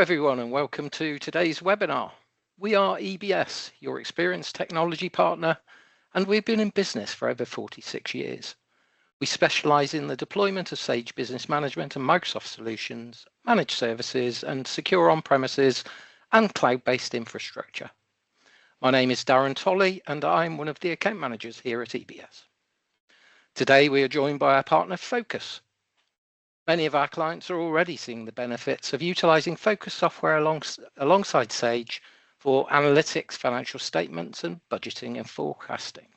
everyone, and welcome to today's webinar. We are EBS, your experienced technology partner, and we've been in business for over 46 years. We specialize in the deployment of Sage Business Management and Microsoft solutions, managed services, and secure on-premises and cloud-based infrastructure. My name is Darren Tolley, and I'm one of the account managers here at EBS. Today, we are joined by our partner, Phocas. Many of our clients are already seeing the benefits of utilizing Phocas software alongside Sage for analytics, financial statements, and budgeting and forecasting.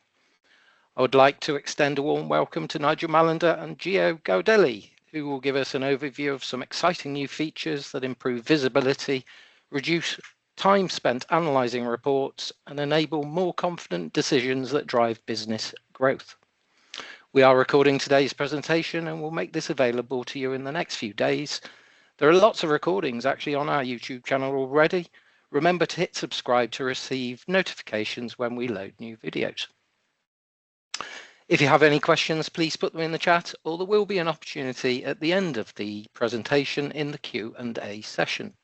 I would like to extend a warm welcome to Nigel Mallender and Gio Gaudelli, who will give us an overview of some exciting new features that improve visibility, reduce time spent analyzing reports, and enable more confident decisions that drive business growth. We are recording today's presentation and will make this available to you in the next few days. There are lots of recordings actually on our YouTube channel already. Remember to hit subscribe to receive notifications when we load new videos. If you have any questions, please put them in the chat, or there will be an opportunity at the end of the presentation in the Q&A session.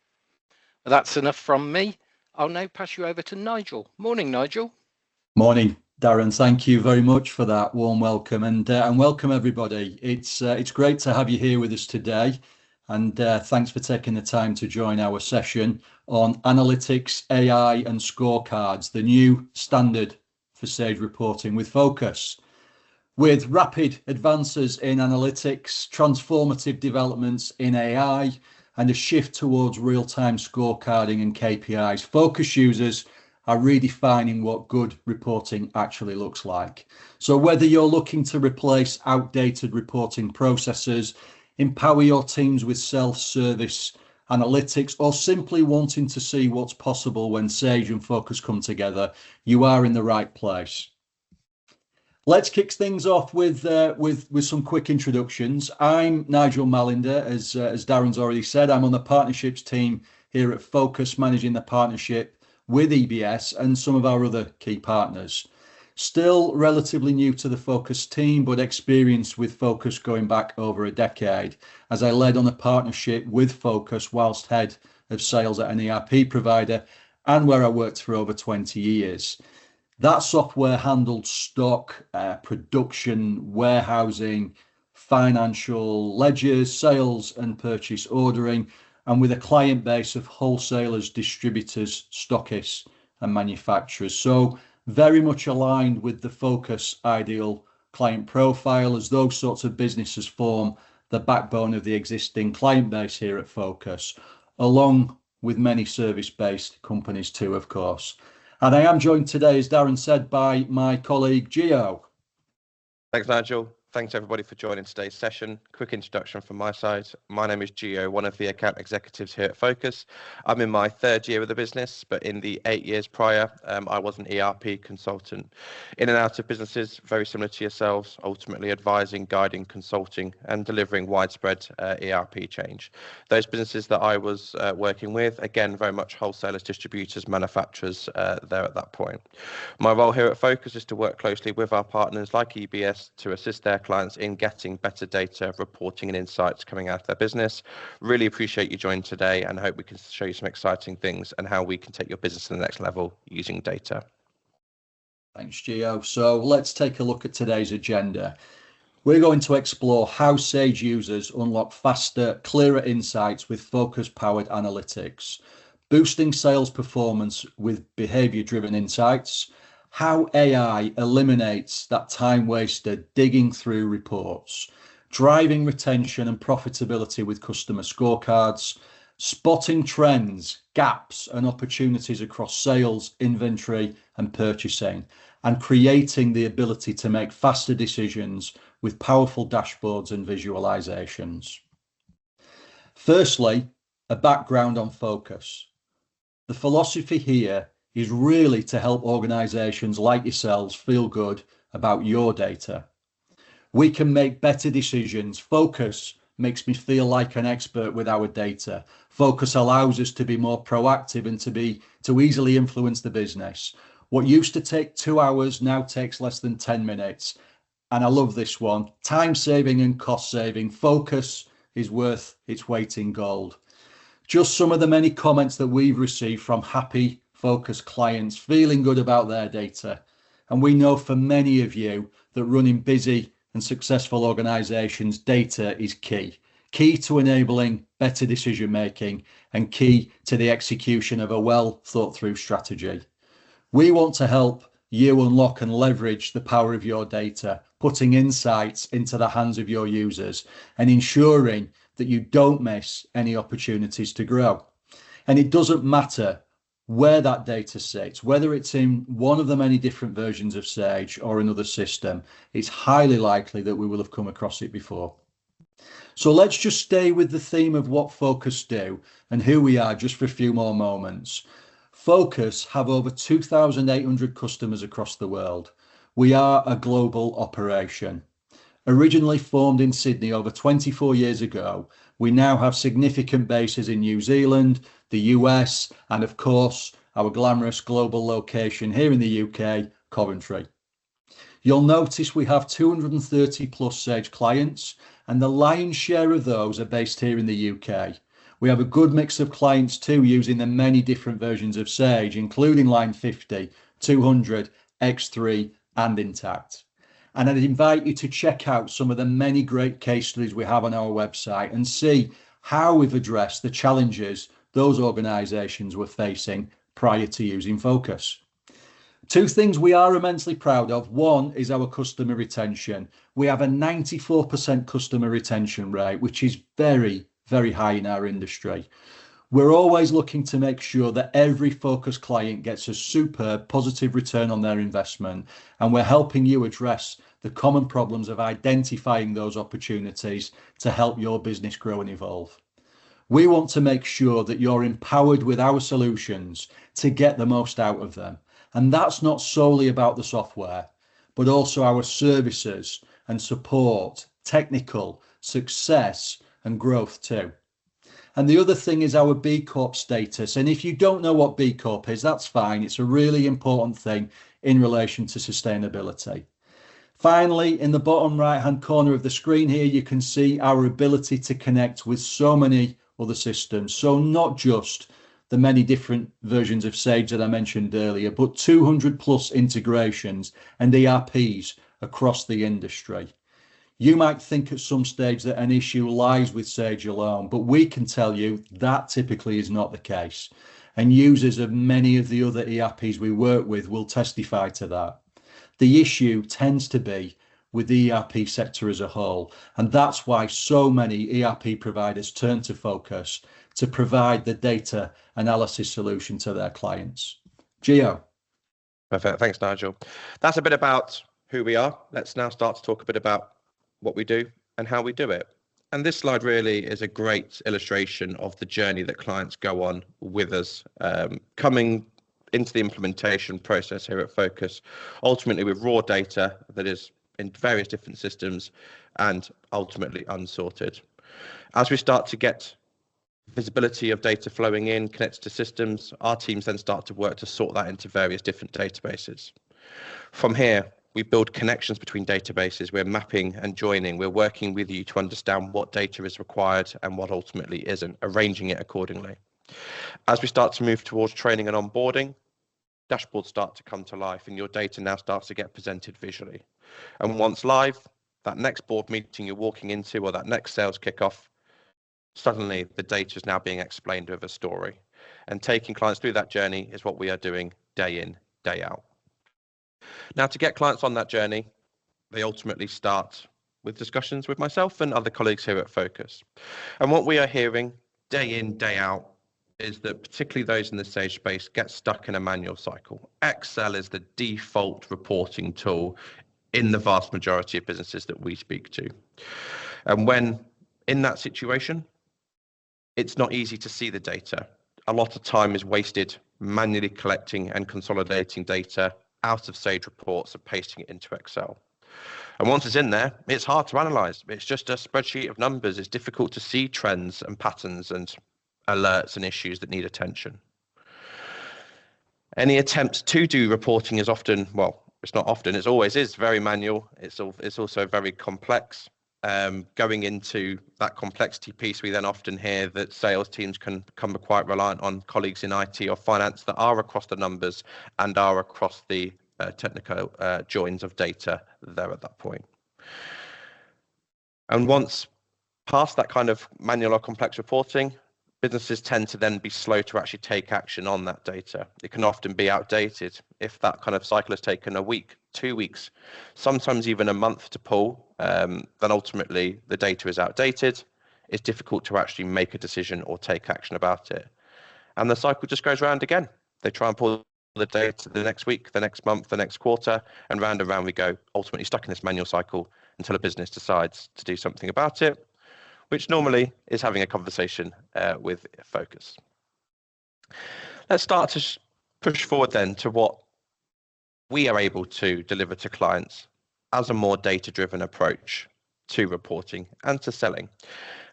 Well, that's enough from me. I'll now pass you over to Nigel. Morning, Nigel. Morning, Darren. Thank you very much for that warm welcome, and welcome everybody. It's great to have you here with us today, and thanks for taking the time to join our session on analytics, AI, and scorecards, the new standard for Sage reporting with Phocas. With rapid advances in analytics, transformative developments in AI, and a shift towards real-time scorecarding and KPIs, Phocas users are redefining what good reporting actually looks like. So whether you're looking to replace outdated reporting processes, empower your teams with self-service analytics, or simply wanting to see what's possible when Sage and Phocas come together, you are in the right place. Let's kick things off with some quick introductions. I'm Nigel Mallender, as Darren's already said. I'm on the partnerships team here at Phocas, managing the partnership with EBS and some of our other key partners. Still relatively new to the Phocas team, but experienced with Phocas going back over a decade, as I led on a partnership with Phocas whilst head of sales at an ERP provider, and where I worked for over 20 years. That software handled stock, production, warehousing, financial ledgers, sales and purchase ordering, and with a client base of wholesalers, distributors, stockists, and manufacturers. So very much aligned with the Phocas ideal client profile, as those sorts of businesses form the backbone of the existing client base here at Phocas, along with many service-based companies too, of course. And I am joined today, as Darren said, by my colleague Gio. Thanks, Nigel. Thanks everybody for joining today's session. Quick introduction from my side. My name is Gio, one of the account executives here at Phocas. I'm in my third year of the business, but in the 8 years prior, I was an ERP consultant. In and out of businesses, very similar to yourselves, ultimately advising, guiding, consulting, and delivering widespread ERP change. Those businesses that I was working with, again, very much wholesalers, distributors, manufacturers there at that point. My role here at Phocas is to work closely with our partners like EBS to assist their clients in getting better data, reporting and insights coming out of their business. Really appreciate you joining today, and hope we can show you some exciting things and how we can take your business to the next level using data. Thanks, Gio. So let's take a look at today's agenda. We're going to explore how Sage users unlock faster, clearer insights with Phocas-powered analytics, boosting sales performance with behaviour-driven insights, how AI eliminates that time wasted digging through reports, driving retention and profitability with customer scorecards, spotting trends, gaps and opportunities across sales, inventory and purchasing, and creating the ability to make faster decisions with powerful dashboards and visualizations. Firstly, a background on Phocas. The philosophy here is really to help organizations like yourselves feel good about your data. We can make better decisions. Phocas makes me feel like an expert with our data. Phocas allows us to be more proactive and to easily influence the business. What used to take 2 hours now takes less than 10 minutes. And I love this one. Time saving and cost saving. Phocas is worth its weight in gold. Just some of the many comments that we've received from happy Phocas clients feeling good about their data. And we know for many of you that running busy and successful organizations, data is key to enabling better decision making and key to the execution of a well thought through strategy. We want to help you unlock and leverage the power of your data, putting insights into the hands of your users and ensuring that you don't miss any opportunities to grow. And it doesn't matter where that data sits, whether it's in one of the many different versions of Sage or another system, it's highly likely that we will have come across it before. So let's just stay with the theme of what Phocas do and who we are just for a few more moments. Phocas have over 2,800 customers across the world. We are a global operation. Originally formed in Sydney over 24 years ago, we now have significant bases in New Zealand, the US, and of course, our glamorous global location here in the UK, Coventry. You'll notice we have 230 plus Sage clients, and the lion's share of those are based here in the UK. We have a good mix of clients too, using the many different versions of Sage, including Line 50, 200, X3, and Intact. And I'd invite you to check out some of the many great case studies we have on our website and see how we've addressed the challenges those organisations were facing prior to using Phocas. Two things we are immensely proud of. One is our customer retention. We have a 94% customer retention rate, which is very, very high in our industry. We're always looking to make sure that every Phocas client gets a superb positive return on their investment, and we're helping you address the common problems of identifying those opportunities to help your business grow and evolve. We want to make sure that you're empowered with our solutions to get the most out of them. And that's not solely about the software, but also our services and support, technical, success, and growth too. And the other thing is our B Corp status. And if you don't know what B Corp is, that's fine. It's a really important thing in relation to sustainability. Finally, in the bottom right-hand corner of the screen here, you can see our ability to connect with so many other systems. So not just the many different versions of Sage that I mentioned earlier, but 200 plus integrations and ERPs across the industry. You might think at some stage that an issue lies with Sage alone, but we can tell you that typically is not the case. And users of many of the other ERPs we work with will testify to that. The issue tends to be with the ERP sector as a whole, and that's why so many ERP providers turn to Phocas to provide the data analysis solution to their clients. Gio. Perfect. Thanks, Nigel. That's a bit about who we are. Let's now start to talk a bit about what we do and how we do it. And this slide really is a great illustration of the journey that clients go on with us, coming into the implementation process here at Phocas, ultimately with raw data that is in various different systems and ultimately unsorted. As we start to get visibility of data flowing in, connected to systems, our teams then start to work to sort that into various different databases. From here, we build connections between databases. We're mapping and joining. We're working with you to understand what data is required and what ultimately isn't, arranging it accordingly. As we start to move towards training and onboarding, dashboards start to come to life and your data now starts to get presented visually. And once live, that next board meeting you're walking into or that next sales kickoff, suddenly the data is now being explained with a story. And taking clients through that journey is what we are doing day in, day out. Now, to get clients on that journey, they ultimately start with discussions with myself and other colleagues here at Phocas. And what we are hearing day in, day out is that particularly those in the Sage space get stuck in a manual cycle. Excel is the default reporting tool in the vast majority of businesses that we speak to. And when in that situation, it's not easy to see the data. A lot of time is wasted manually collecting and consolidating data out of Sage reports and pasting it into Excel. And once it's in there, it's hard to analyze. It's just a spreadsheet of numbers. It's difficult to see trends and patterns and alerts and issues that need attention. Any attempts to do reporting is often, well, it's not often, it always is very manual. It's also very complex. Going into that complexity piece, we then often hear that sales teams can become quite reliant on colleagues in IT or finance that are across the numbers and are across the technical joins of data there at that point. And once past that kind of manual or complex reporting, businesses tend to then be slow to actually take action on that data. It can often be outdated. If that kind of cycle has taken a week, 2 weeks, sometimes even a month to pull, then ultimately the data is outdated. It's difficult to actually make a decision or take action about it. And the cycle just goes round again. They try and pull the data the next week, the next month, the next quarter, and round we go, ultimately stuck in this manual cycle until a business decides to do something about it, which normally is having a conversation with Phocas. Let's start to push forward then to what we are able to deliver to clients as a more data-driven approach to reporting and to selling.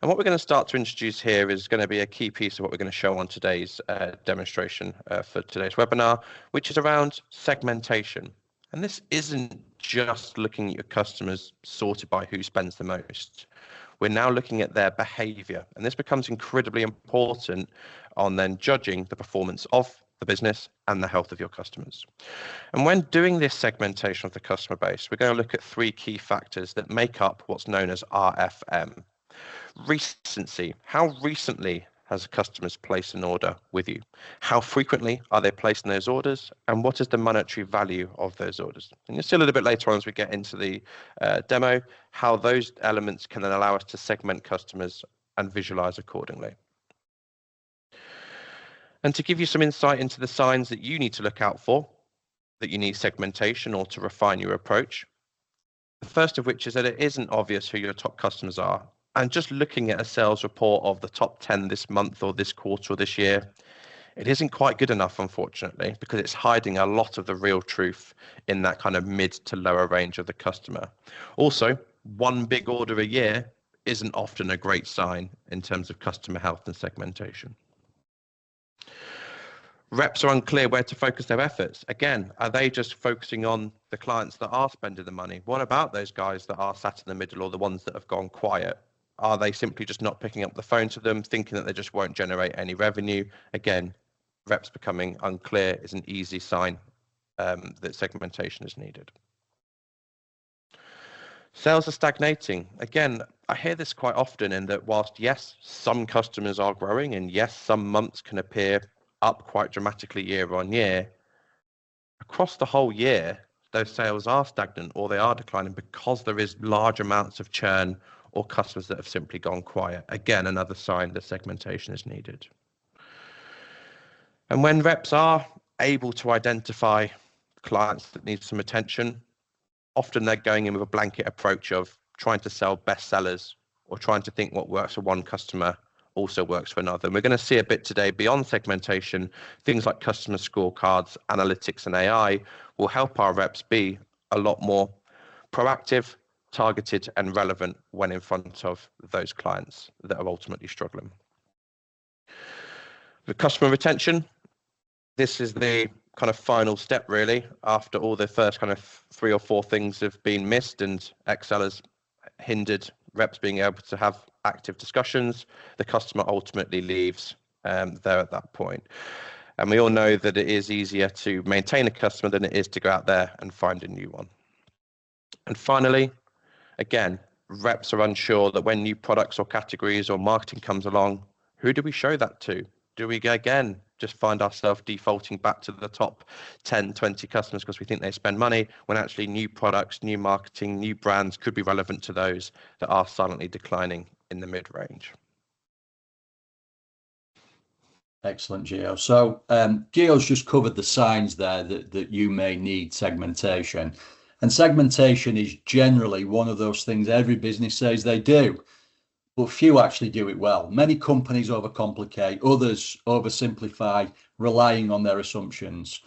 And what we're going to start to introduce here is going to be a key piece of what we're going to show on today's demonstration for today's webinar, which is around segmentation. And this isn't just looking at your customers sorted by who spends the most. We're now looking at their behavior, and this becomes incredibly important on then judging the performance of the business and the health of your customers. And when doing this segmentation of the customer base, we're going to look at 3 key factors that make up what's known as RFM. Recency. How recently has customers placed an order with you? How frequently are they placing those orders? And what is the monetary value of those orders? And you'll see a little bit later on as we get into the demo, how those elements can then allow us to segment customers and visualize accordingly. And to give you some insight into the signs that you need to look out for, that you need segmentation or to refine your approach, the first of which is that it isn't obvious who your top customers are. And just looking at a sales report of the top 10 this month or this quarter or this year, it isn't quite good enough, unfortunately, because it's hiding a lot of the real truth in that kind of mid to lower range of the customer. Also, one big order a year isn't often a great sign in terms of customer health and segmentation. Reps are unclear where to focus their efforts. Again, are they just focusing on the clients that are spending the money? What about those guys that are sat in the middle or the ones that have gone quiet? Are they simply just not picking up the phone to them, thinking that they just won't generate any revenue? Again, reps becoming unclear is an easy sign that segmentation is needed. Sales are stagnating. Again, I hear this quite often in that whilst, yes, some customers are growing and yes, some months can appear up quite dramatically year on year, across the whole year, those sales are stagnant or they are declining because there is large amounts of churn or customers that have simply gone quiet. Again, another sign that segmentation is needed. And when reps are able to identify clients that need some attention, often they're going in with a blanket approach of trying to sell best sellers or trying to think what works for one customer also works for another. And we're going to see a bit today beyond segmentation, things like customer scorecards, analytics, and AI will help our reps be a lot more proactive, targeted, and relevant when in front of those clients that are ultimately struggling. The customer retention, this is the kind of final step really after all the first kind of 3 or 4 things have been missed and Excel has hindered reps being able to have active discussions. The customer ultimately leaves there at that point. And we all know that it is easier to maintain a customer than it is to go out there and find a new one. And finally, again, reps are unsure that when new products or categories or marketing comes along, who do we show that to? Do we again just find ourselves defaulting back to the top 10, 20 customers because we think they spend money, when actually new products, new marketing, new brands could be relevant to those that are silently declining in the mid-range? Excellent, Gio. So Gio's just covered the signs there that you may need segmentation. And segmentation is generally one of those things every business says they do, but few actually do it well. Many companies overcomplicate, others oversimplify, relying on their assumptions.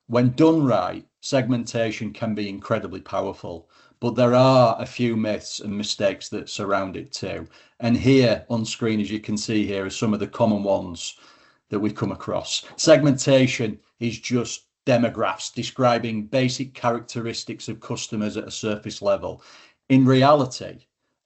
When done right, segmentation can be incredibly powerful, but there are a few myths and mistakes that surround it too. And here on screen, as you can see here, are some of the common ones that we come across. Segmentation is just demographs describing basic characteristics of customers at a surface level. In reality,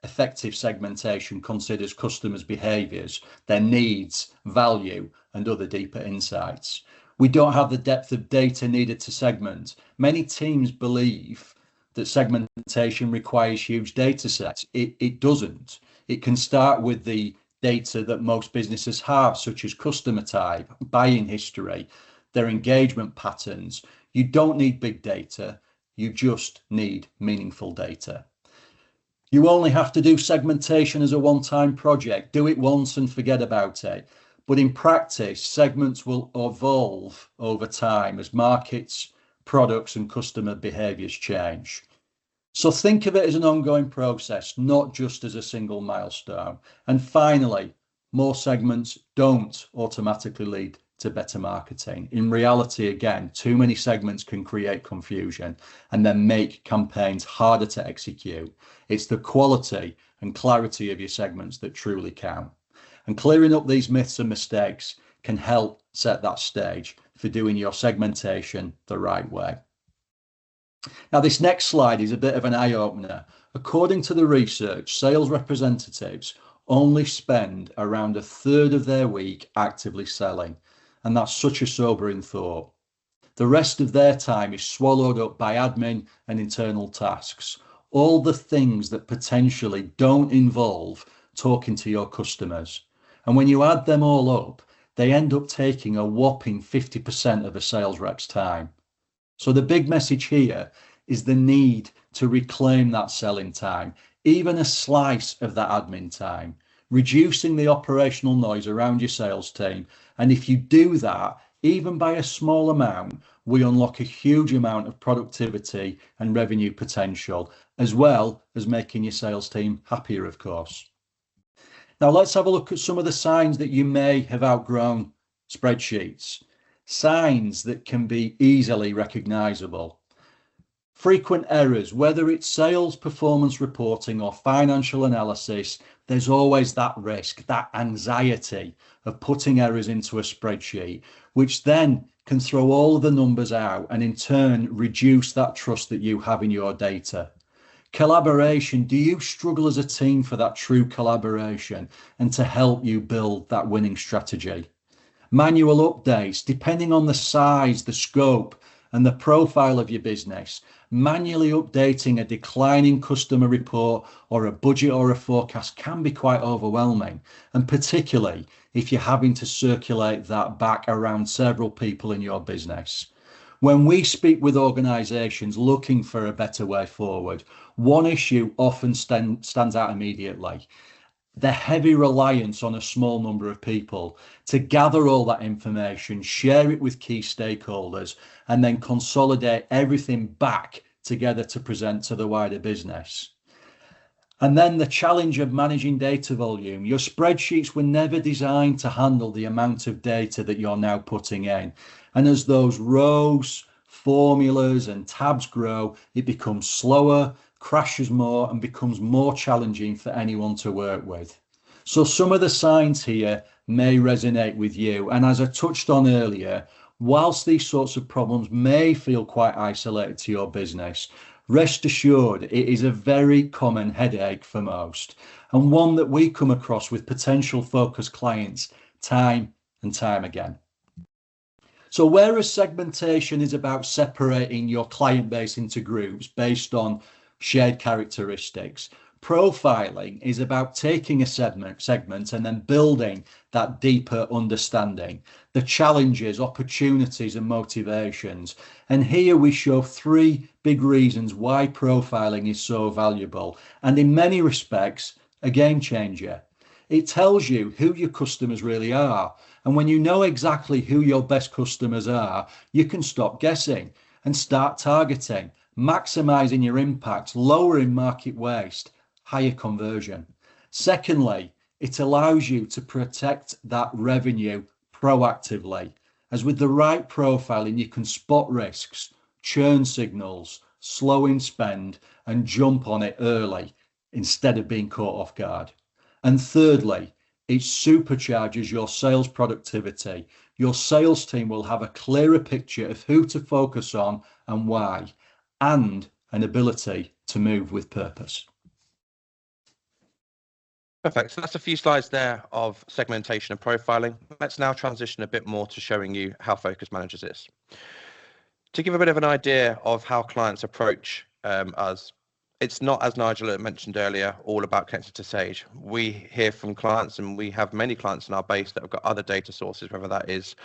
effective segmentation considers customers' behaviours, their needs, value, and other deeper insights. We don't have the depth of data needed to segment. Many teams believe that segmentation requires huge data sets. It doesn't. It can start with the data that most businesses have, such as customer type, buying history, their engagement patterns. You don't need big data. You just need meaningful data. You only have to do segmentation as a one-time project. Do it once and forget about it. But in practice, segments will evolve over time as markets, products, and customer behaviours change. So think of it as an ongoing process, not just as a single milestone. And finally, more segments don't automatically lead to better marketing. In reality, again, too many segments can create confusion and then make campaigns harder to execute. It's the quality and clarity of your segments that truly count. And clearing up these myths and mistakes can help set that stage for doing your segmentation the right way. Now, this next slide is a bit of an eye-opener. According to the research, sales representatives only spend around a third of their week actively selling. And that's such a sobering thought. The rest of their time is swallowed up by admin and internal tasks, all the things that potentially don't involve talking to your customers. And when you add them all up, they end up taking a whopping 50% of a sales rep's time. So the big message here is the need to reclaim that selling time, even a slice of that admin time, reducing the operational noise around your sales team. And if you do that, even by a small amount, we unlock a huge amount of productivity and revenue potential, as well as making your sales team happier, of course. Now, let's have a look at some of the signs that you may have outgrown spreadsheets. Signs that can be easily recognizable. Frequent errors, whether it's sales performance reporting or financial analysis, there's always that risk, that anxiety of putting errors into a spreadsheet, which then can throw all of the numbers out and in turn reduce that trust that you have in your data. Collaboration, do you struggle as a team for that true collaboration and to help you build that winning strategy? Manual updates, depending on the size, the scope, and the profile of your business, manually updating a declining customer report or a budget or a forecast can be quite overwhelming, and particularly if you're having to circulate that back around several people in your business. When we speak with organisations looking for a better way forward, one issue often stands out immediately. The heavy reliance on a small number of people to gather all that information, share it with key stakeholders, and then consolidate everything back together to present to the wider business. And then the challenge of managing data volume. Your spreadsheets were never designed to handle the amount of data that you're now putting in. And as those rows, formulas, and tabs grow, it becomes slower, crashes more, and becomes more challenging for anyone to work with. So some of the signs here may resonate with you. And as I touched on earlier, whilst these sorts of problems may feel quite isolated to your business, rest assured it is a very common headache for most, and one that we come across with potential Phocas clients time and time again. So whereas segmentation is about separating your client base into groups based on shared characteristics, profiling is about taking a segment and then building that deeper understanding, the challenges, opportunities, and motivations. And here we show three big reasons why profiling is so valuable, and in many respects, a game changer. It tells you who your customers really are. And when you know exactly who your best customers are, you can stop guessing and start targeting, maximizing your impact, lowering market waste, higher conversion. Secondly, it allows you to protect that revenue proactively, as with the right profiling, you can spot risks, churn signals, slow in spend, and jump on it early instead of being caught off guard. And thirdly, it supercharges your sales productivity. Your sales team will have a clearer picture of who to focus on and why, and an ability to move with purpose. Perfect. So that's a few slides there of segmentation and profiling. Let's now transition a bit more to showing you how Phocas manages this. To give a bit of an idea of how clients approach us, it's not, as Nigel mentioned earlier, all about connecting to Sage. We hear from clients, and we have many clients in our base that have got other data sources, whether that is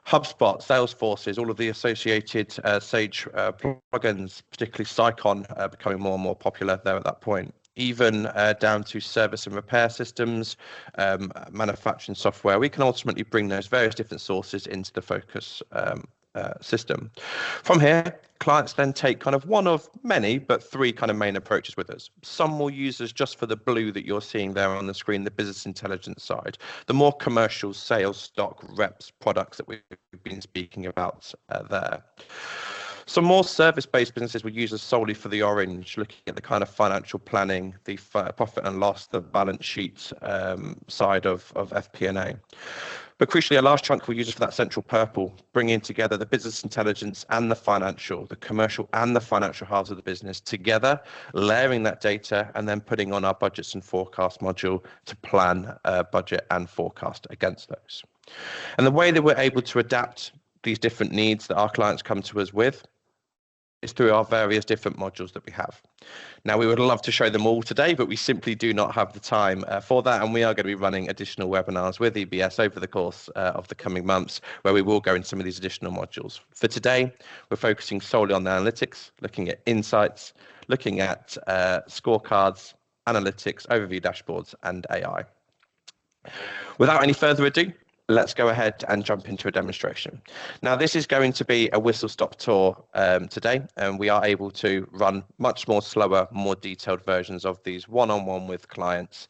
HubSpot, Salesforce, all of the associated Sage plugins, particularly Sycon, becoming more and more popular there at that point. Even down to service and repair systems, manufacturing software. We can ultimately bring those various different sources into the Phocas system. From here, clients then take kind of one of many, but three kind of main approaches with us. Some will use us just for the blue that you're seeing there on the screen, the business intelligence side, the more commercial sales, stock, reps, products that we've been speaking about there. Some more service-based businesses will use us solely for the orange, looking at the kind of financial planning, the profit and loss, the balance sheet side of FP&A. But crucially, a large chunk will use us for that central purple, bringing together the business intelligence and the financial, the commercial and the financial halves of the business together, layering that data, and then putting on our budgets and forecast module to plan, budget and forecast against those. And the way that we're able to adapt these different needs that our clients come to us with is through our various different modules that we have. Now, we would love to show them all today, but we simply do not have the time for that. And we are going to be running additional webinars with EBS over the course of the coming months, where we will go into some of these additional modules. For today, we're focusing solely on the analytics, looking at insights, looking at scorecards, analytics, overview dashboards, and AI. Without any further ado, let's go ahead and jump into a demonstration. Now, this is going to be a whistle-stop tour today, and we are able to run much more slower, more detailed versions of these one-on-one with clients,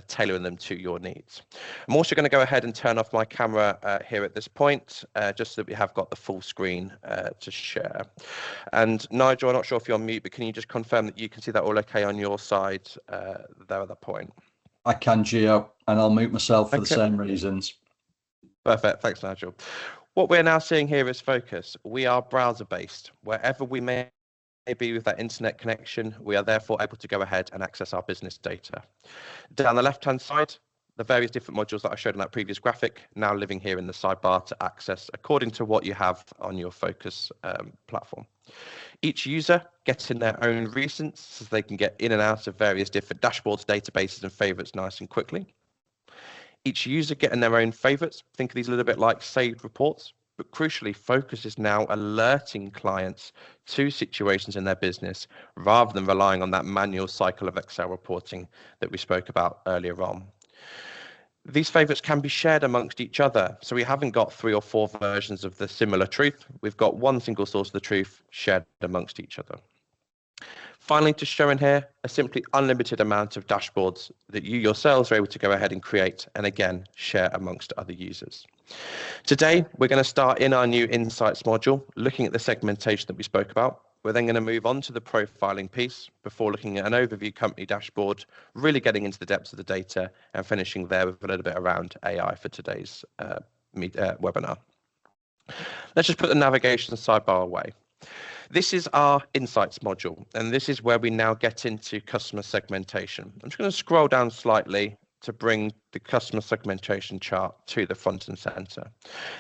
tailoring them to your needs. I'm also going to go ahead and turn off my camera here at this point, just so that we have got the full screen to share. And Nigel, I'm not sure if you're on mute, but can you just confirm that you can see that all okay on your side there at that point? I can, Gio, and I'll mute myself for the same reasons. Perfect. Thanks, Nigel. What we're now seeing here is Phocas. We are browser-based. Wherever we may be with that internet connection, we are therefore able to go ahead and access our business data. Down the left-hand side, the various different modules that I showed in that previous graphic, now living here in the sidebar to access according to what you have on your Phocas platform. Each user gets in their own recents, so they can get in and out of various different dashboards, databases, and favorites nice and quickly. Each user getting their own favorites. Think of these a little bit like saved reports, but crucially, Phocas is now alerting clients to situations in their business rather than relying on that manual cycle of Excel reporting that we spoke about earlier on. These favorites can be shared amongst each other. So we haven't got 3 or 4 versions of the similar truth. We've got one single source of the truth shared amongst each other. Finally, just showing here a simply unlimited amount of dashboards that you yourselves are able to go ahead and create and again share amongst other users. Today, we're going to start in our new insights module, looking at the segmentation that we spoke about. We're then going to move on to the profiling piece before looking at an overview company dashboard, really getting into the depths of the data and finishing there with a little bit around AI for today's webinar. Let's just put the navigation sidebar away. This is our insights module, and this is where we now get into customer segmentation. I'm just going to scroll down slightly to bring the customer segmentation chart to the front and center.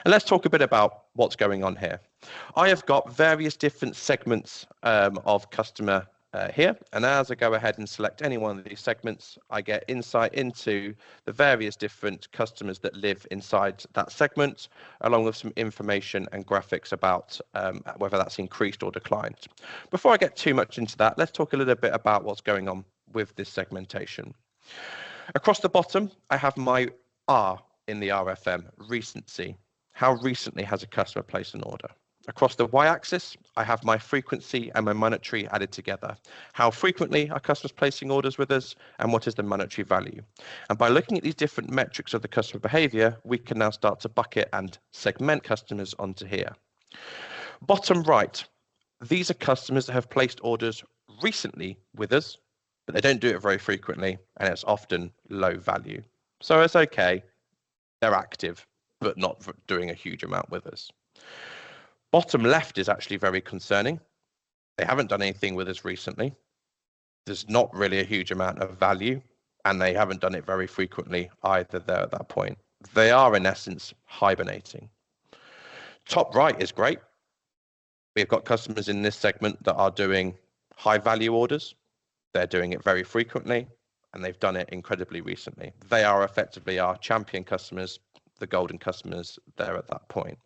And let's talk a bit about what's going on here. I have got various different segments of customer here, and as I go ahead and select any one of these segments, I get insight into the various different customers that live inside that segment, along with some information and graphics about whether that's increased or declined. Before I get too much into that, let's talk a little bit about what's going on with this segmentation. Across the bottom, I have my R in the RFM, recency. How recently has a customer placed an order? Across the y-axis, I have my frequency and my monetary added together. How frequently are customers placing orders with us, and what is the monetary value? And by looking at these different metrics of the customer behavior, we can now start to bucket and segment customers onto here. Bottom right, these are customers that have placed orders recently with us, but they don't do it very frequently, and it's often low value. So it's okay, they're active, but not doing a huge amount with us. Bottom left is actually very concerning. They haven't done anything with us recently. There's not really a huge amount of value, and they haven't done it very frequently either there at that point. They are, in essence, hibernating. Top right is great. We've got customers in this segment that are doing high value orders. They're doing it very frequently, and they've done it incredibly recently. They are effectively our champion customers, the golden customers there at that point.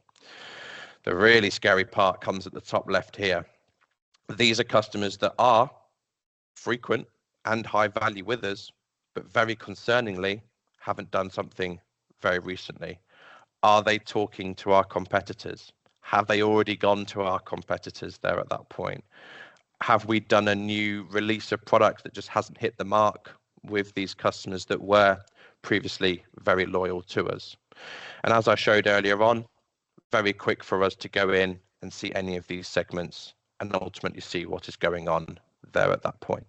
The really scary part comes at the top left here. These are customers that are frequent and high value with us, but very concerningly haven't done something very recently. Are they talking to our competitors? Have they already gone to our competitors there at that point? Have we done a new release of product that just hasn't hit the mark with these customers that were previously very loyal to us? And as I showed earlier on, very quick for us to go in and see any of these segments and ultimately see what is going on there at that point.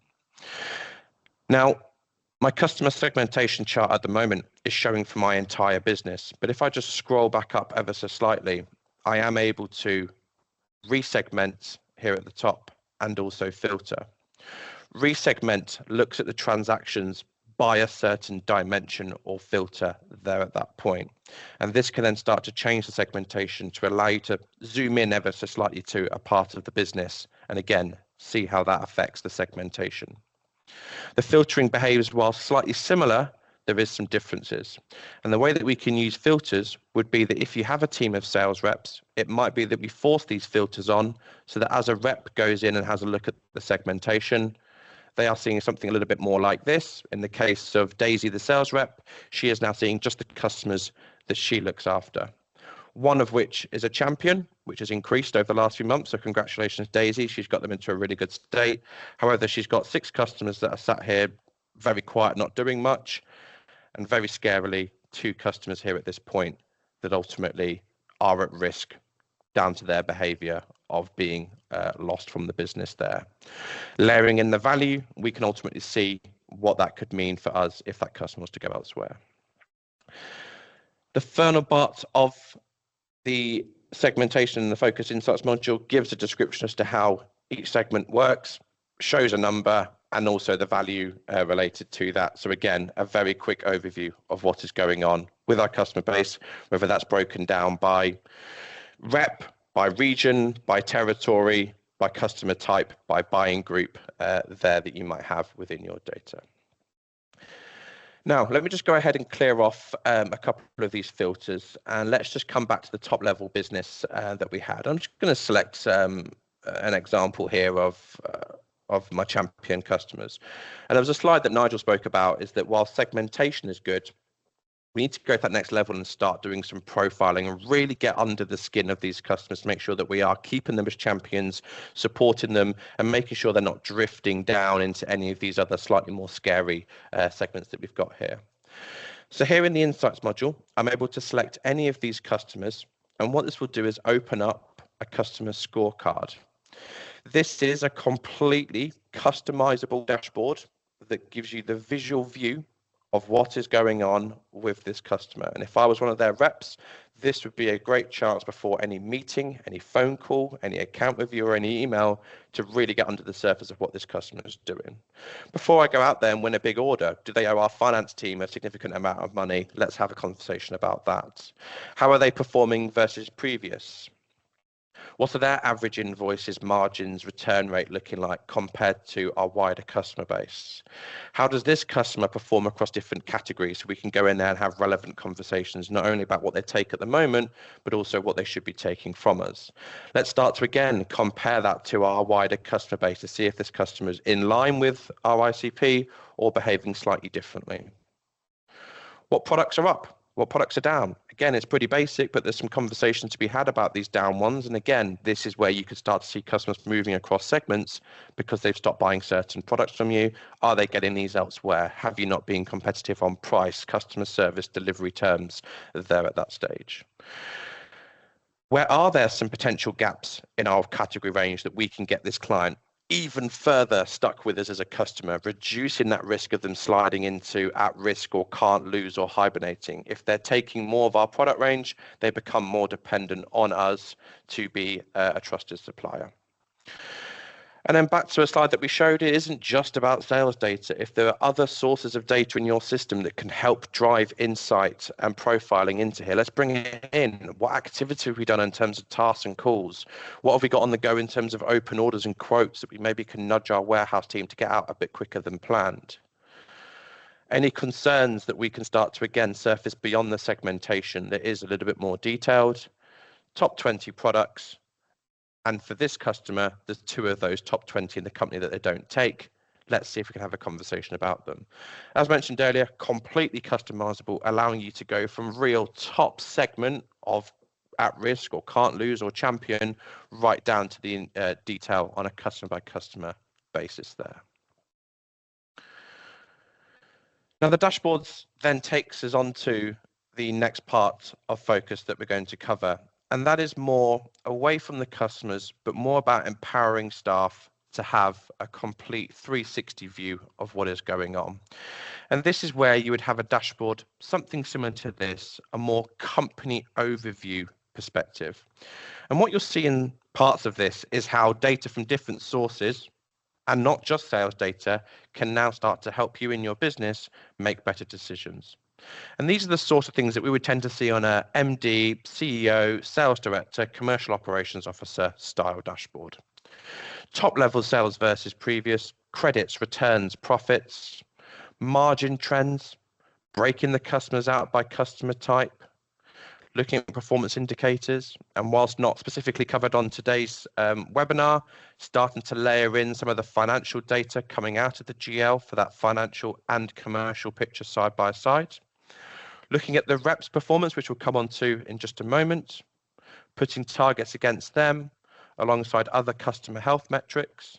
Now, my customer segmentation chart at the moment is showing for my entire business, but if I just scroll back up ever so slightly, I am able to resegment here at the top and also filter. Resegment looks at the transactions by a certain dimension or filter there at that point. And this can then start to change the segmentation to allow you to zoom in ever so slightly to a part of the business. And again, see how that affects the segmentation. The filtering behaves while slightly similar, there is some differences. And the way that we can use filters would be that if you have a team of sales reps, it might be that we force these filters on so that as a rep goes in and has a look at the segmentation, they are seeing something a little bit more like this. In the case of Daisy, the sales rep, she is now seeing just the customers that she looks after. One of which is a champion, which has increased over the last few months. So congratulations, Daisy. She's got them into a really good state. However, she's got 6 customers that are sat here very quiet, not doing much. And very scarily, 2 customers here at this point that ultimately are at risk down to their behavior of being lost from the business there. Layering in the value, we can ultimately see what that could mean for us if that customer was to go elsewhere. The final part of the segmentation and the Phocas Insights module gives a description as to how each segment works, shows a number, and also the value related to that. So again, a very quick overview of what is going on with our customer base, whether that's broken down by rep, by region, by territory, by customer type, by buying group there that you might have within your data. Now, let me just go ahead and clear off a couple of these filters, and let's just come back to the top level business that we had. I'm just going to select an example here of my champion customers. And there was a slide that Nigel spoke about, is that while segmentation is good, we need to go to that next level and start doing some profiling and really get under the skin of these customers to make sure that we are keeping them as champions, supporting them, and making sure they're not drifting down into any of these other slightly more scary segments that we've got here. So here in the Insights module, I'm able to select any of these customers, and what this will do is open up a customer scorecard. This is a completely customizable dashboard that gives you the visual view of what is going on with this customer. And if I was one of their reps, this would be a great chance before any meeting, any phone call, any account review, or any email to really get under the surface of what this customer is doing. Before I go out there and win a big order, do they owe our finance team a significant amount of money? Let's have a conversation about that. How are they performing versus previous? What are their average invoices, margins, return rate looking like compared to our wider customer base? How does this customer perform across different categories so we can go in there and have relevant conversations, not only about what they take at the moment, but also what they should be taking from us? Let's start to, again, compare that to our wider customer base to see if this customer is in line with our ICP or behaving slightly differently. What products are up? What products are down? Again, it's pretty basic, but there's some conversation to be had about these down ones. And again, this is where you could start to see customers moving across segments because they've stopped buying certain products from you. Are they getting these elsewhere? Have you not been competitive on price, customer service, delivery terms there at that stage? Where are there some potential gaps in our category range that we can get this client even further stuck with us as a customer, reducing that risk of them sliding into at risk or can't lose or hibernating? If they're taking more of our product range, they become more dependent on us to be a trusted supplier. And then back to a slide that we showed, it isn't just about sales data. If there are other sources of data in your system that can help drive insight and profiling into here, let's bring it in. What activity have we done in terms of tasks and calls? What have we got on the go in terms of open orders and quotes that we maybe can nudge our warehouse team to get out a bit quicker than planned? Any concerns that we can start to, again, surface beyond the segmentation that is a little bit more detailed? Top 20 products. And for this customer, there's 2 of those top 20 in the company that they don't take. Let's see if we can have a conversation about them. As mentioned earlier, completely customizable, allowing you to go from real top segment of at risk or can't lose or champion right down to the detail on a customer by customer basis there. Now the dashboards then takes us on to the next part of focus that we're going to cover. And that is more away from the customers, but more about empowering staff to have a complete 360 view of what is going on. And this is where you would have a dashboard, something similar to this, a more company overview perspective. And what you'll see in parts of this is how data from different sources, and not just sales data, can now start to help you in your business make better decisions. And these are the sort of things that we would tend to see on a MD, CEO, sales director, commercial operations officer style dashboard. Top level sales versus previous, credits, returns, profits, margin trends, breaking the customers out by customer type, looking at performance indicators, and whilst not specifically covered on today's webinar, starting to layer in some of the financial data coming out of the GL for that financial and commercial picture side by side. Looking at the reps performance, which we'll come on to in just a moment, putting targets against them alongside other customer health metrics,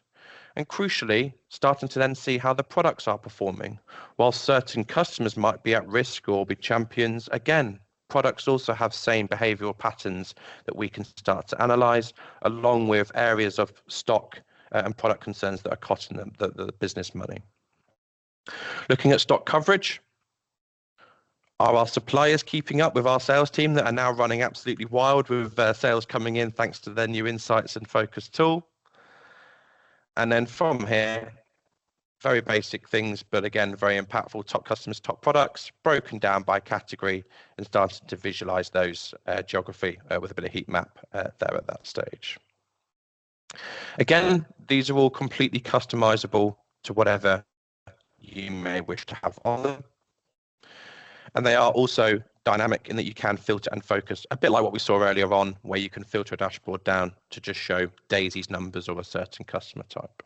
and crucially, starting to then see how the products are performing. While certain customers might be at risk or be champions, again, products also have same behavioral patterns that we can start to analyze, along with areas of stock and product concerns that are costing them the business money. Looking at stock coverage, are our suppliers keeping up with our sales team that are now running absolutely wild with sales coming in thanks to their new insights and focus tool? And then from here, very basic things, but again, very impactful: top customers, top products, broken down by category, and starting to visualize those geography with a bit of heat map there at that stage. Again, these are all completely customizable to whatever you may wish to have on them. And they are also dynamic in that you can filter and focus, a bit like what we saw earlier on, where you can filter a dashboard down to just show Daisy's numbers or a certain customer type.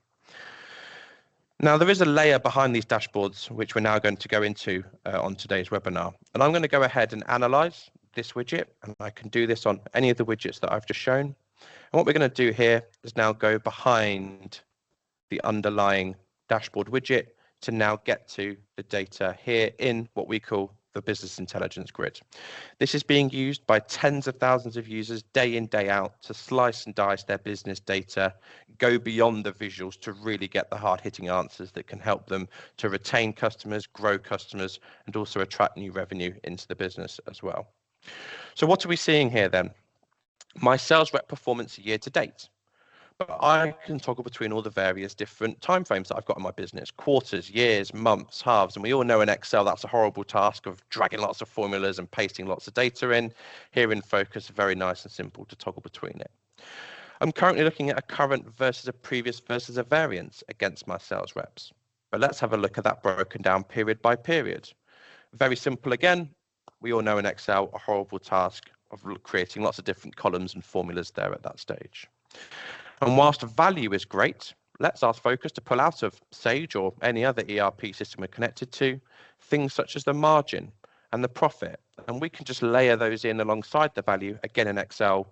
Now, there is a layer behind these dashboards, which we're now going to go into on today's webinar. And I'm going to go ahead and analyze this widget, and I can do this on any of the widgets that I've just shown. And what we're going to do here is now go behind the underlying dashboard widget to now get to the data here in what we call the business intelligence grid. This is being used by tens of thousands of users day in, day out to slice and dice their business data, go beyond the visuals to really get the hard-hitting answers that can help them to retain customers, grow customers, and also attract new revenue into the business as well. So what are we seeing here then? My sales rep performance year to date. But I can toggle between all the various different timeframes that I've got in my business: quarters, years, months, halves. And we all know in Excel that's a horrible task of dragging lots of formulas and pasting lots of data in. Here in Phocas, very nice and simple to toggle between it. I'm currently looking at a current versus a previous versus a variance against my sales reps. But let's have a look at that broken down period by period. Very simple again. We all know in Excel a horrible task of creating lots of different columns and formulas there at that stage. And whilst value is great, let's ask Phocas to pull out of Sage or any other ERP system we're connected to things such as the margin and the profit. And we can just layer those in alongside the value, again in Excel,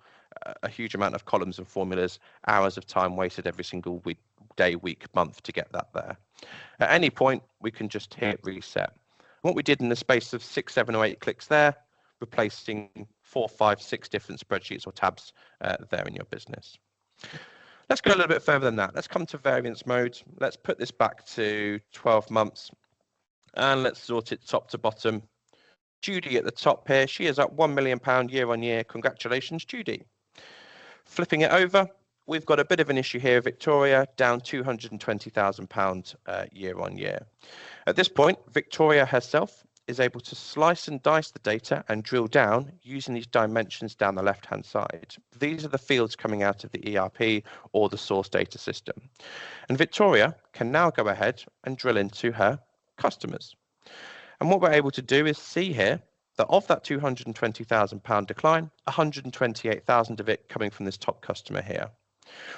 a huge amount of columns and formulas, hours of time wasted every single week, day, week, month to get that there. At any point, we can just hit reset. What we did in the space of 6, 7, or 8 clicks there, replacing 4, 5, 6 different spreadsheets or tabs there in your business. Let's go a little bit further than that. Let's come to variance mode. Let's put this back to 12 months and let's sort it top to bottom. Judy at the top here, she is up £1 million year on year. Congratulations, Judy. Flipping it over, we've got a bit of an issue here. Victoria down £220,000 year on year. At this point, Victoria herself is able to slice and dice the data and drill down using these dimensions down the left-hand side. These are the fields coming out of the ERP or the source data system. And Victoria can now go ahead and drill into her customers. And what we're able to do is see here that of that £220,000 decline, 128,000 of it coming from this top customer here.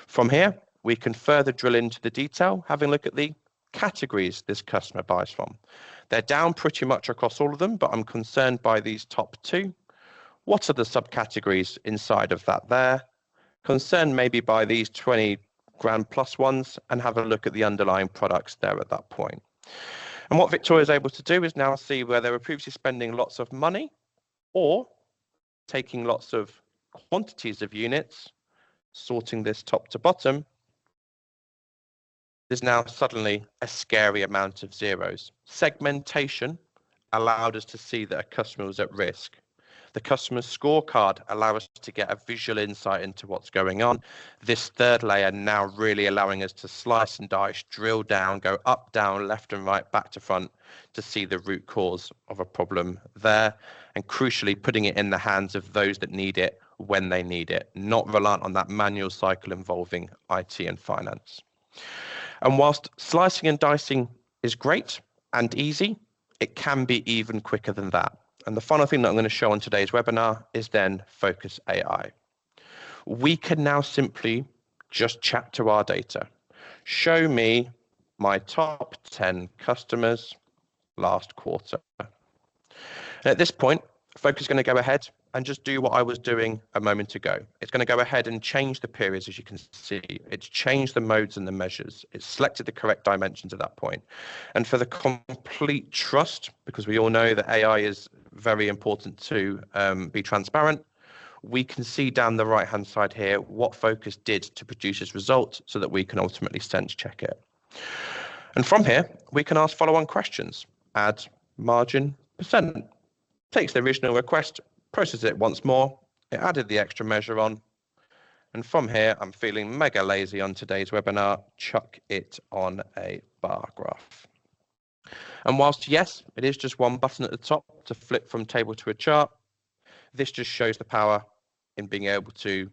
From here, we can further drill into the detail, having a look at the categories this customer buys from. They're down pretty much across all of them, but I'm concerned by these top two. What are the subcategories inside of that there? Concerned maybe by these 20 grand plus ones, and have a look at the underlying products there at that point. And what Victoria is able to do is now see where they were previously spending lots of money or taking lots of quantities of units, sorting this top to bottom. There's now suddenly a scary amount of zeros. Segmentation allowed us to see that a customer was at risk. The customer scorecard allowed us to get a visual insight into what's going on. This third layer now really allowing us to slice and dice, drill down, go up, down, left and right, back to front to see the root cause of a problem there. And crucially, putting it in the hands of those that need it when they need it, not reliant on that manual cycle involving IT and finance. And whilst slicing and dicing is great and easy, it can be even quicker than that. And the final thing that I'm going to show on today's webinar is then Phocas AI. We can now simply just chat to our data. Show me my top 10 customers last quarter. And at this point, Phocas is going to go ahead and just do what I was doing a moment ago. It's going to go ahead and change the periods, as you can see. It's changed the modes and the measures. It's selected the correct dimensions at that point. And for the complete trust, because we all know that AI is very important to be transparent, we can see down the right-hand side here what Phocas did to produce this result so that we can ultimately sense check it. And from here, we can ask follow-on questions. Add margin percent. Takes the original request, processes it once more. It added the extra measure on. And from here, I'm feeling mega lazy on today's webinar. Chuck it on a bar graph. And whilst, yes, it is just one button at the top to flip from table to a chart, this just shows the power in being able to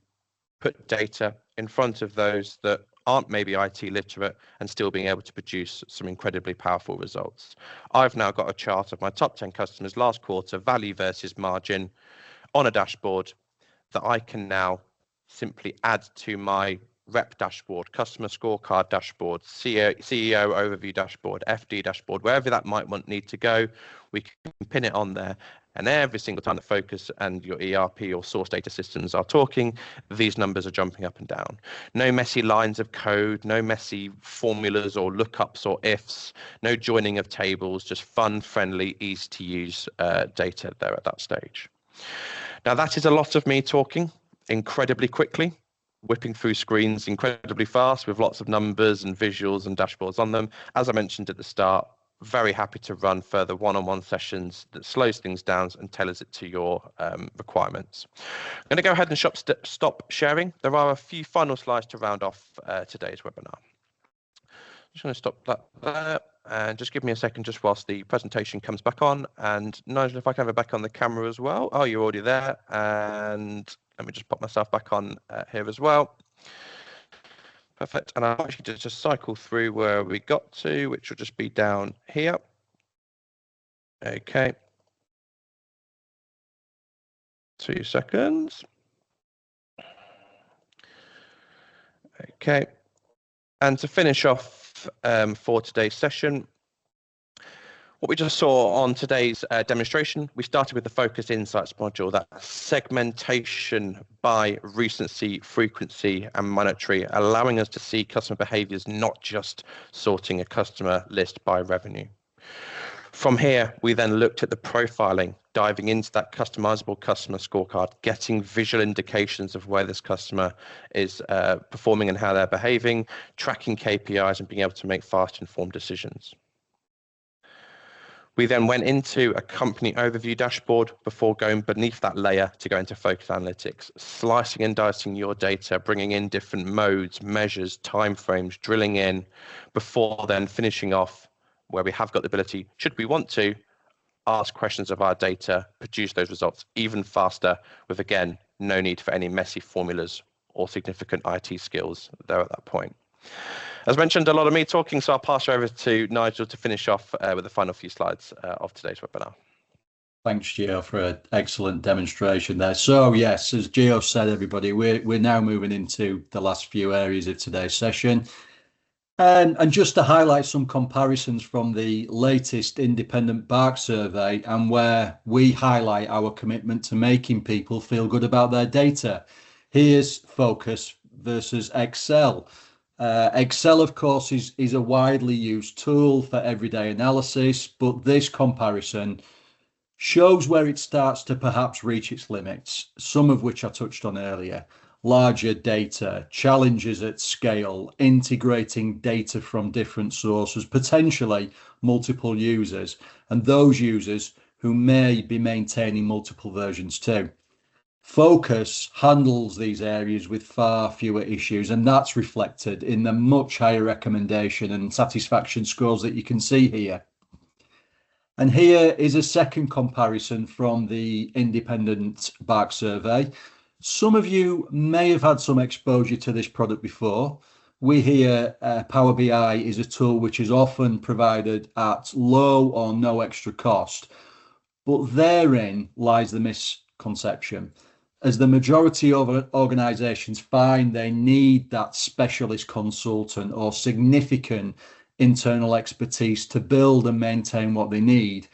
put data in front of those that aren't maybe IT literate and still being able to produce some incredibly powerful results. I've now got a chart of my top 10 customers last quarter, value versus margin, on a dashboard that I can now simply add to my rep dashboard, customer scorecard dashboard, CEO overview dashboard, FD dashboard, wherever that might need to go, we can pin it on there. And every single time that Phocas and your ERP or source data systems are talking, these numbers are jumping up and down. No messy lines of code, no messy formulas or lookups or ifs, no joining of tables, just fun, friendly, easy to use data there at that stage. Now that is a lot of me talking incredibly quickly, whipping through screens incredibly fast with lots of numbers and visuals and dashboards on them. As I mentioned at the start, very happy to run further one-on-one sessions that slows things down and tailors it to your requirements. I'm going to go ahead and stop sharing. There are a few final slides to round off today's webinar. I'm just going to stop that there and just give me a second just whilst the presentation comes back on. And Nigel, if I can have it back on the camera as well. Oh, you're already there. And let me just pop myself back on here as well. Perfect. And I'll actually just cycle through where we got to, which will just be down here. Okay. 2 seconds. Okay. And to finish off for today's session, what we just saw on today's demonstration, we started with the Phocas Insights module, that segmentation by recency, frequency, and monetary, allowing us to see customer behaviors, not just sorting a customer list by revenue. From here, we then looked at the profiling, diving into that customizable customer scorecard, getting visual indications of where this customer is performing and how they're behaving, tracking KPIs and being able to make fast, informed decisions. We then went into a company overview dashboard before going beneath that layer to go into Phocas Analytics, slicing and dicing your data, bringing in different modes, measures, timeframes, drilling in, before then finishing off where we have got the ability, should we want to, ask questions of our data, produce those results even faster with, again, no need for any messy formulas or significant IT skills there at that point. As mentioned, a lot of me talking, so I'll pass over to Nigel to finish off with the final few slides of today's webinar. Thanks, Gio, for an excellent demonstration there. So yes, as Gio said, everybody, we're now moving into the last few areas of today's session. And just to highlight some comparisons from the latest independent BARC survey, and where we highlight our commitment to making people feel good about their data. Here's Phocas versus Excel. Excel, of course, is a widely used tool for everyday analysis, but this comparison shows where it starts to perhaps reach its limits, some of which I touched on earlier. Larger data, challenges at scale, integrating data from different sources, potentially multiple users, and those users who may be maintaining multiple versions too. Phocas handles these areas with far fewer issues, and that's reflected in the much higher recommendation and satisfaction scores that you can see here. And here is a second comparison from the independent BARC survey. Some of you may have had some exposure to this product before. We hear Power BI is a tool which is often provided at low or no extra cost, but therein lies the misconception, as the majority of organizations find they need that specialist consultant or significant internal expertise to build and maintain what they need.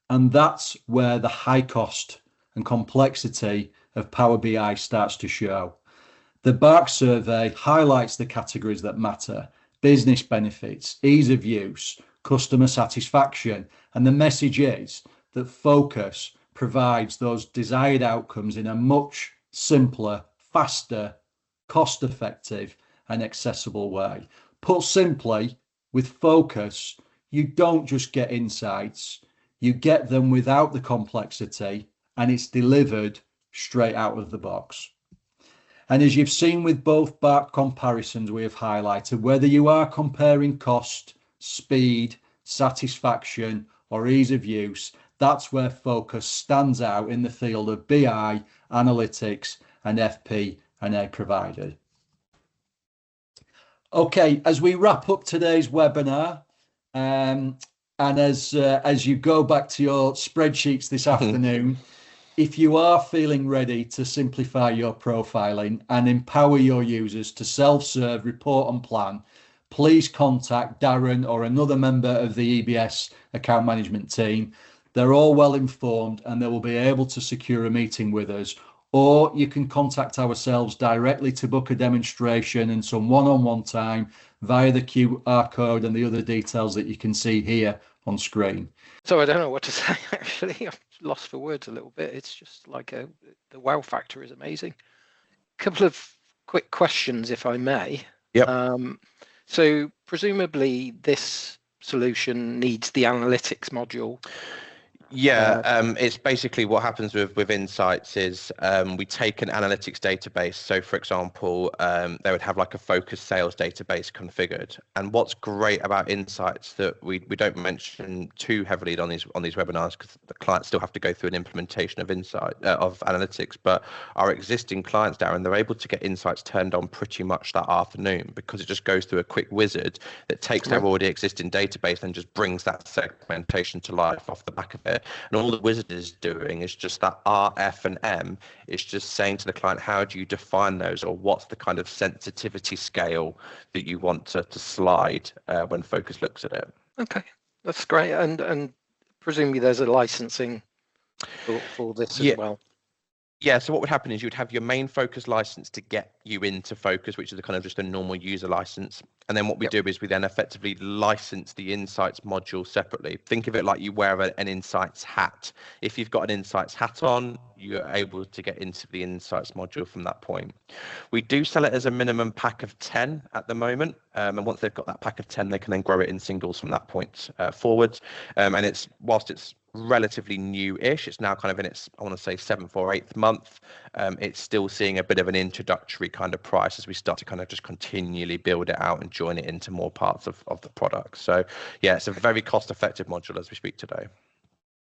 And that's where the high cost and complexity of Power BI starts to show. The BARC survey highlights the categories that matter: business benefits, ease of use, customer satisfaction, and the message is that Phocas provides those desired outcomes in a much simpler, faster, cost-effective, and accessible way. Put simply, with Phocas, you don't just get insights, you get them without the complexity, and it's delivered straight out of the box. And as you've seen with both BARC comparisons we have highlighted, whether you are comparing cost, speed, satisfaction, or ease of use, that's where Phocas stands out in the field of BI, analytics, and FP&A provider. Okay, as we wrap up today's webinar, and as you go back to your spreadsheets this afternoon, if you are feeling ready to simplify your profiling and empower your users to self-serve, report and plan, please contact Darren or another member of the EBS account management team. They're all well informed and they will be able to secure a meeting with us, or you can contact ourselves directly to book a demonstration and some one-on-one time via the QR code and the other details that you can see here on screen. So I don't know what to say, actually. I'm lost for words a little bit. It's just like the wow factor is amazing. A couple of quick questions, if I may. Yep. So presumably this solution needs the analytics module. Yeah, it's basically what happens with Insights is we take an analytics database. So, for example, they would have like a Phocas sales database configured. And what's great about Insights that we don't mention too heavily on these webinars, because the clients still have to go through an implementation of of analytics. But our existing clients, Darren, they're able to get Insights turned on pretty much that afternoon, because it just goes through a quick wizard that takes their already existing database and just brings that segmentation to life off the back of it. And all the wizard is doing is just that R, F, and M. It's just saying to the client, how do you define those, or what's the kind of sensitivity scale that you want to slide when Phocas looks at it. Okay, that's great. And presumably there's a licensing for this as well. Yeah, so what would happen is you'd have your main Phocas license to get you into Phocas, which is a kind of just a normal user license. And then what we do is we then effectively license the Insights module separately. Think of it like you wear an Insights hat. If you've got an Insights hat on, you're able to get into the Insights module from that point. We do sell it as a minimum pack of 10 at the moment. And once they've got that pack of 10, they can then grow it in singles from that point forwards. And whilst it's relatively new-ish, it's now kind of in its, I want to say, 7th or 8th month. It's still seeing a bit of an introductory kind of price as we start to kind of just continually build it out and join it into more parts of the product. So yeah, it's a very cost-effective module as we speak today.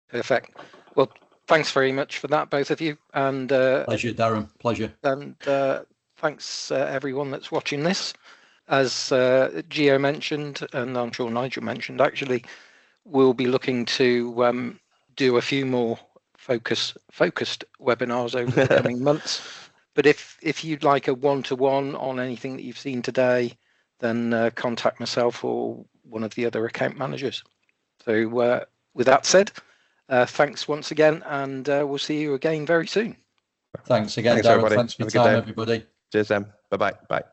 Perfect. Well, thanks very much for that, both of you. And pleasure, Darren. Pleasure. And thanks everyone that's watching this. As Gio mentioned, and I'm sure Nigel mentioned, actually, we'll be looking to do a few more focused webinars over the coming months. But if you'd like a one-to-one on anything that you've seen today, then contact myself or one of the other account managers. So with that said, thanks once again, and we'll see you again very soon. Thanks again, Darren. Everybody. Thanks for your time, everybody. Cheers, Em. Bye-bye. Bye.